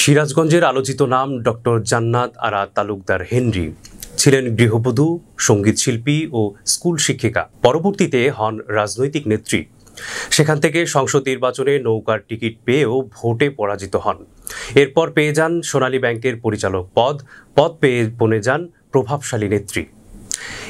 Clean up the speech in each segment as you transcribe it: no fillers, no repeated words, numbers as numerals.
সিরাজগঞ্জের আলোচিত নাম ডক্টর জান্নাত আরা তালুকদার হেনরি ছিলেন গৃহবধূ, সঙ্গীত শিল্পী ও স্কুল শিক্ষিকা। পরবর্তীতে হন রাজনৈতিক নেত্রী। সেখান থেকে সংসদ নির্বাচনে নৌকার টিকিট পেয়েও ভোটে পরাজিত হন। এরপর পেয়ে যান সোনালী ব্যাংকের পরিচালক পদ পেয়ে বনে যান প্রভাবশালী নেত্রী।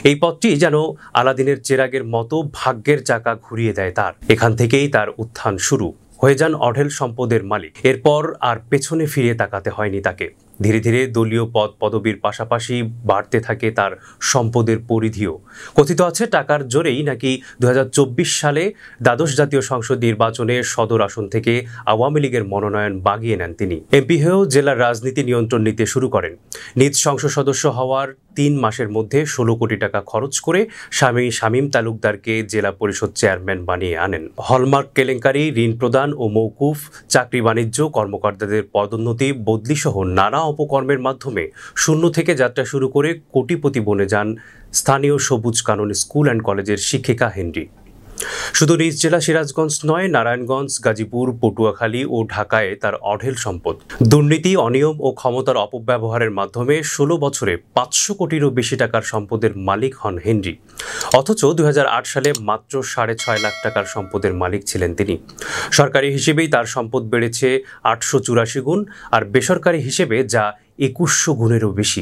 এই পদটি যেন আলাদিনের চেরাগের মতো ভাগ্যের চাকা ঘুরিয়ে দেয় তার। এখান থেকেই তার উত্থান শুরু। হয়ে যান অঢেল সম্পদের মালিক। এরপর আর পেছনে ফিরে তাকাতে হয়নি তাকে। ধীরে ধীরে দলীয় পদবীর পাশাপাশি বাড়তে থাকে তার সম্পদের পরিধিও। কথিত আছে টাকার জোরেই নাকি 2024 সালে দ্বাদশ জাতীয় সংসদ নির্বাচনে সদর আসন থেকে আওয়ামী লীগের মনোনয়ন বাগিয়ে নেন তিনি। এমপি হয়েও জেলার রাজনীতি নিয়ন্ত্রণ নিতে শুরু করেন। নিজ সংসদ সদস্য হওয়ার 3 মাসের মধ্যে 16 কোটি টাকা খরচ করে স্বামী শামীম তালুকদারকে জেলা পরিষদ চেয়ারম্যান বানিয়ে আনেন। হলমার্ক কেলেঙ্কারি, ঋণ প্রদান ও মওকুফ, চাকরি বাণিজ্য, কর্মকর্তাদের পদোন্নতি, বদলি সহ নানা অপকর্মের মাধ্যমে শূন্য থেকে যাত্রা শুরু করে কোটিপতি বনে যান স্থানীয় সবুজ কানন স্কুল অ্যান্ড কলেজের শিক্ষিকা হেনরি। শুধু নিজ জেলা সিরাজগঞ্জ নয়, নারায়ণগঞ্জ, গাজীপুর, পটুয়াখালী ও ঢাকায় তার অঢেল সম্পদ। দুর্নীতি, অনিয়ম ও ক্ষমতার অপব্যবহারের মাধ্যমে 16 বছরে 500 কোটিরও বেশি টাকার সম্পদের মালিক হন হেনরি। অথচ 2008 সালে মাত্র 6.5 লাখ টাকার সম্পদের মালিক ছিলেন তিনি। সরকারি হিসেবেই তার সম্পদ বেড়েছে 884 গুণ, আর বেসরকারি হিসেবে যা 2100 গুণেরও বেশি।